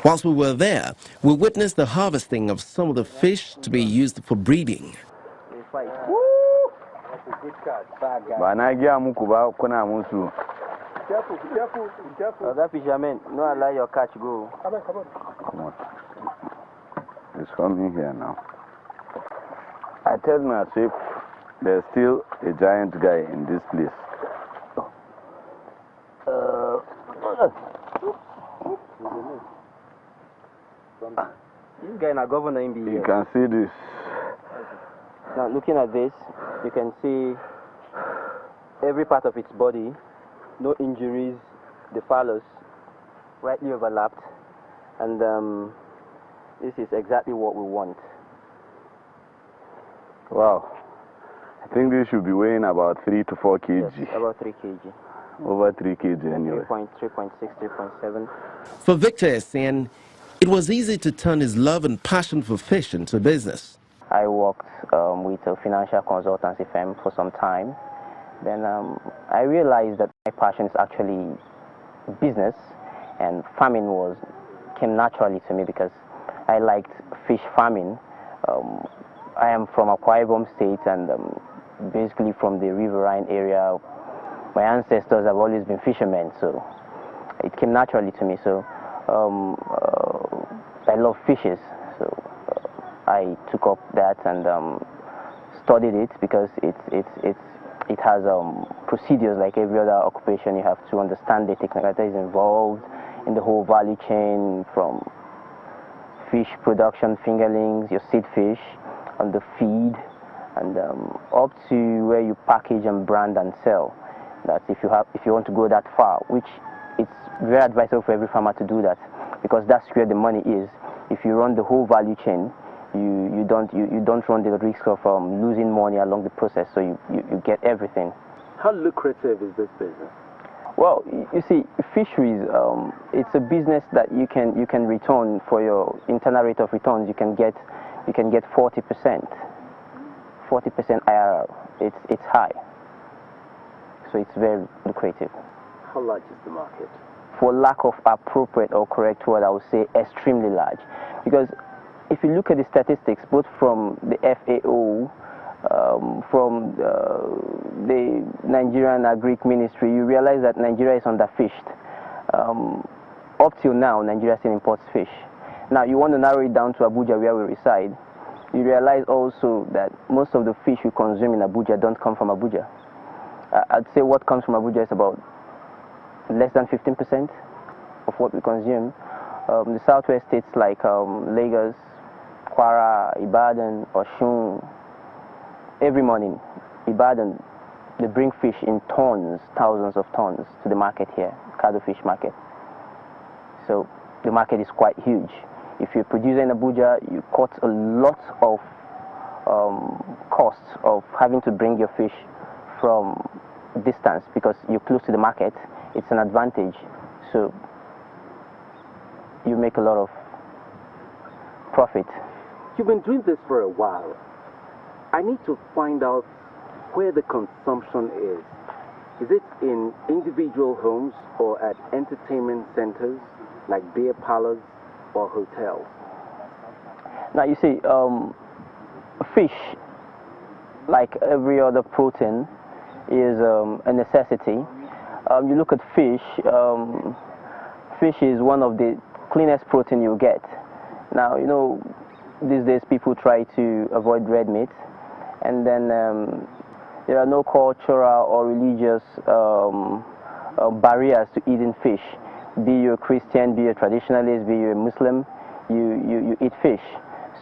Whilst we were there, we witnessed the harvesting of some of the fish to be used for breeding. Careful, careful, careful. That fisherman, no allow your catch go. Come on. It's coming here now. I tell myself there's still a giant guy in this place. This guy is a governor in the. You can see this. Now looking at this, you can see every part of its body. No injuries, the phallus rightly overlapped, and this is exactly what we want. Wow, I think this should be weighing about 3 to 4 kg. Yes, about 3 kg. Over 3 kg anyway. 3.6, 3.7. For Victor Essien, it was easy to turn his love and passion for fish into business. I worked with a financial consultancy firm for some time. Then I realized that my passion is actually business, and farming came naturally to me because I liked fish farming. I am from Akwa Ibom State, and basically from the riverine area. My ancestors have always been fishermen, so it came naturally to me. So I love fishes, so I took up that and studied it because it has procedures like every other occupation. You have to understand the technicalities involved in the whole value chain, from fish production, fingerlings, your seed fish, and the feed, and up to where you package and brand and sell. That if you want to go that far, which it's very advisable for every farmer to do that, because that's where the money is. If you run the whole value chain, you don't run the risk of losing money along the process, so you get everything. How lucrative is this business? Well, you see, fisheries, it's a business that you can return for your internal rate of returns. You can get 40% IRR. It's high, so it's very lucrative. How large is the market? For lack of appropriate or correct word, I would say extremely large, because if you look at the statistics, both from the FAO, from the Nigerian Agric Ministry, you realize that Nigeria is underfished. Up till now, Nigeria still imports fish. Now, you want to narrow it down to Abuja, where we reside. You realize also that most of the fish we consume in Abuja don't come from Abuja. I'd say what comes from Abuja is about less than 15% of what we consume. The southwest states like Lagos, Kwara, Ibadan, Osun, every morning, Ibadan, they bring fish in tons, thousands of tons to the market here, Kado Fish Market. So the market is quite huge. If you're producing in Abuja, you cut a lot of costs of having to bring your fish from distance because you're close to the market. It's an advantage. So you make a lot of profit. You've been doing this for a while. I need to find out where the consumption is. Is it in individual homes or at entertainment centers like beer parlors or hotels? Now you see, fish, like every other protein, is a necessity. You look at fish, fish is one of the cleanest protein you get. Now, you know, these days people try to avoid red meat, and then there are no cultural or religious barriers to eating fish. Be you a Christian, be you a traditionalist, be you a Muslim, you eat fish.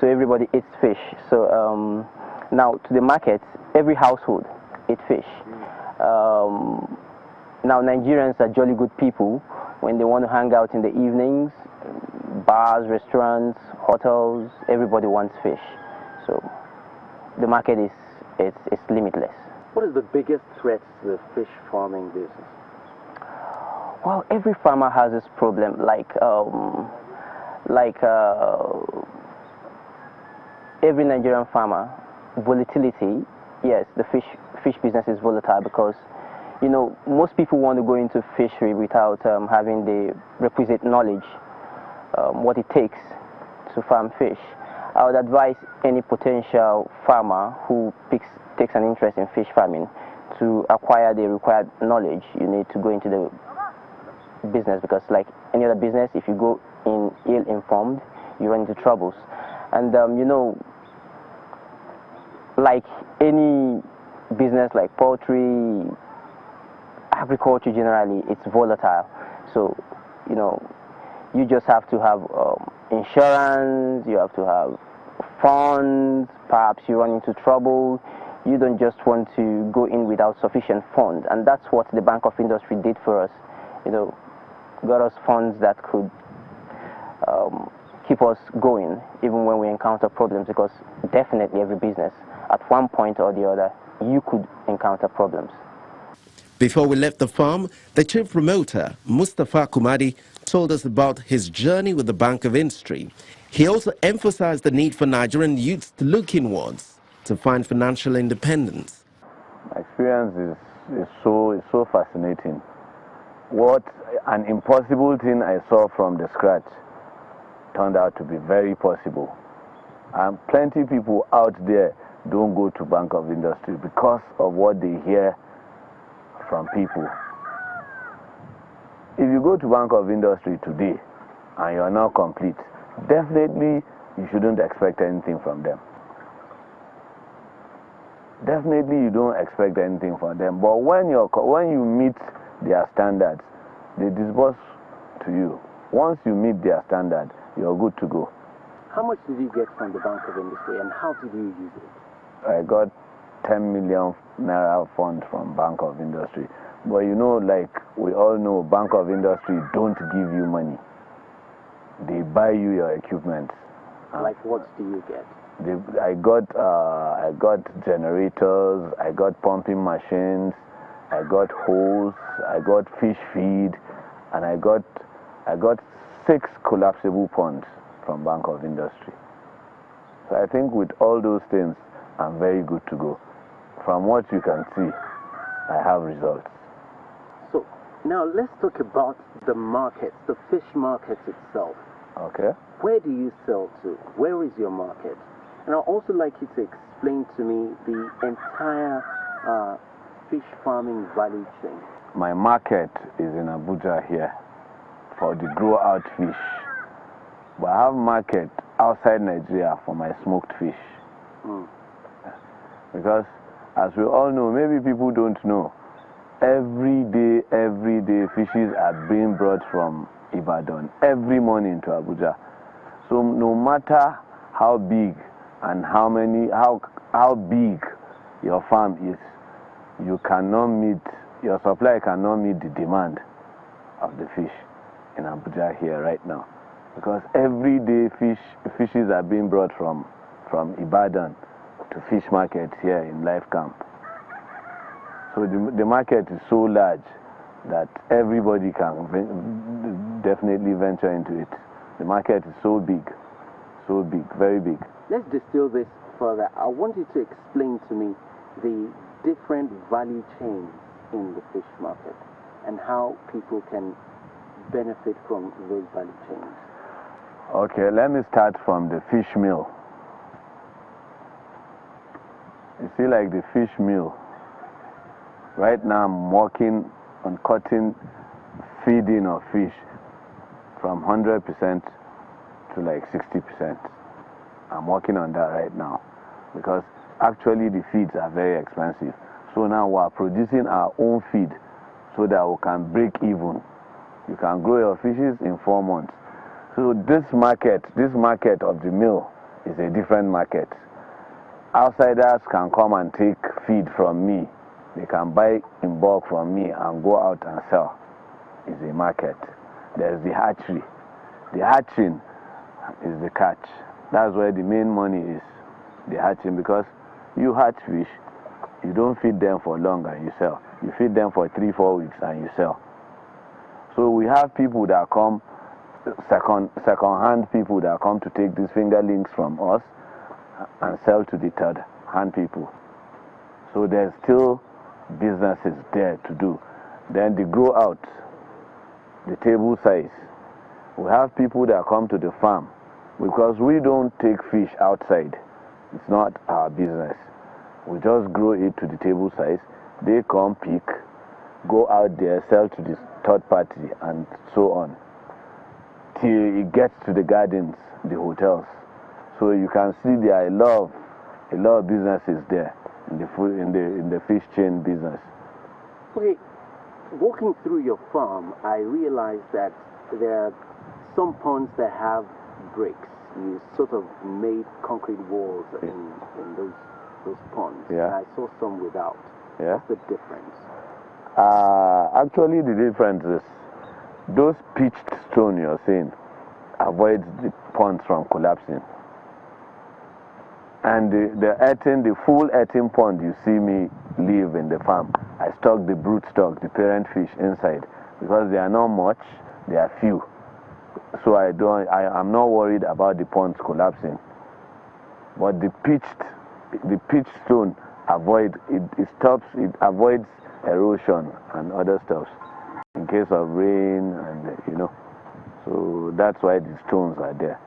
So everybody eats fish. So now to the market, every household eats fish. Now Nigerians are jolly good people. When they want to hang out in the evenings, bars, restaurants, hotels, everybody wants fish. So the market is limitless. What is the biggest threat to the fish farming business? Well, every farmer has this problem, every Nigerian farmer. Volatility, yes, the fish business is volatile because, you know, most people want to go into fishery without having the requisite knowledge. what it takes to farm fish. I would advise any potential farmer who takes an interest in fish farming to acquire the required knowledge you need to go into the business, because like any other business, if you go in ill-informed, you run into troubles. And you know, like any business like poultry, agriculture generally, it's volatile. So, you know, you just have to have insurance, you have to have funds, perhaps you run into trouble. You don't just want to go in without sufficient funds, and that's what the Bank of Industry did for us. You know, got us funds that could keep us going even when we encounter problems, because definitely every business, at one point or the other, you could encounter problems. Before we left the farm, the chief promoter, Mustafa Kummadi, told us about his journey with the Bank of Industry. He also emphasized the need for Nigerian youths to look inwards to find financial independence. My experience is so fascinating. What an impossible thing I saw from the scratch turned out to be very possible. And plenty of people out there don't go to Bank of Industry because of what they hear from people. If you go to Bank of Industry today and you are not complete, definitely you shouldn't expect anything from them. Definitely you don't expect anything from them. But when you meet their standards, they disburse to you. Once you meet their standard, you're good to go. How much did you get from the Bank of Industry, and how did you use it? I got 10 million naira fund from Bank of Industry. But you know, like we all know, Bank of Industry don't give you money. They buy you your equipment. Like what do you get? I got generators, I got pumping machines, I got hose, I got fish feed, and I got 6 collapsible ponds from Bank of Industry. So I think with all those things, I'm very good to go. From what you can see, I have results. So now let's talk about the market, the fish market itself. Okay. Where do you sell to? Where is your market? And I'd also like you to explain to me the entire fish farming value chain. My market is in Abuja here for the grow-out fish. But I have market outside Nigeria for my smoked fish. Because as we all know, maybe people don't know, every day fishes are being brought from Ibadan every morning to Abuja. So no matter how big and how big your farm is, your supply cannot meet the demand of the fish in Abuja here right now. Because every day fishes are being brought from Ibadan to fish market here in Life Camp. So the market is so large that everybody can definitely venture into it. The market is so big, very big. Let's distill this further. I want you to explain to me the different value chains in the fish market and how people can benefit from those value chains. Okay, let me start from the fish meal. You see, like the fish meal, right now I'm working on cutting feeding of fish from 100% to like 60%. I'm working on that right now because actually the feeds are very expensive. So now we are producing our own feed so that we can break even. You can grow your fishes in 4 months. So this market of the mill is a different market. Outsiders can come and take feed from me. They can buy in bulk from me and go out and sell. It's a market. There's the hatchery. The hatching is the catch. That's where the main money is, the hatching, because you hatch fish, you don't feed them for long and you sell. You feed them for 3-4 weeks and you sell. So we have people that come, second-hand people that come to take these fingerlings from us and sell to the third-hand people. So there's still businesses there to do. Then the grow out, the table size, We have people that come to the farm because we don't take fish outside. It's not our business. We just grow it to the table size. They come pick, go out there, sell to the third party, and so on, till it gets to the gardens, the hotels. So you can see there are a lot of businesses there in the food, in the fish chain business. Okay, walking through your farm, I realized that there are some ponds that have bricks. You sort of made concrete walls in those ponds. Yeah. And I saw some without. Yeah. What's the difference? Actually, the difference is those pitched stone you're seeing avoids the ponds from collapsing. And the full earthen pond you see me leave in the farm, I stock the brood stock, the parent fish inside, because they are not much, they are few. So I'm not worried about the ponds collapsing. But the pitched stone avoids erosion and other stuff in case of rain, and so that's why the stones are there.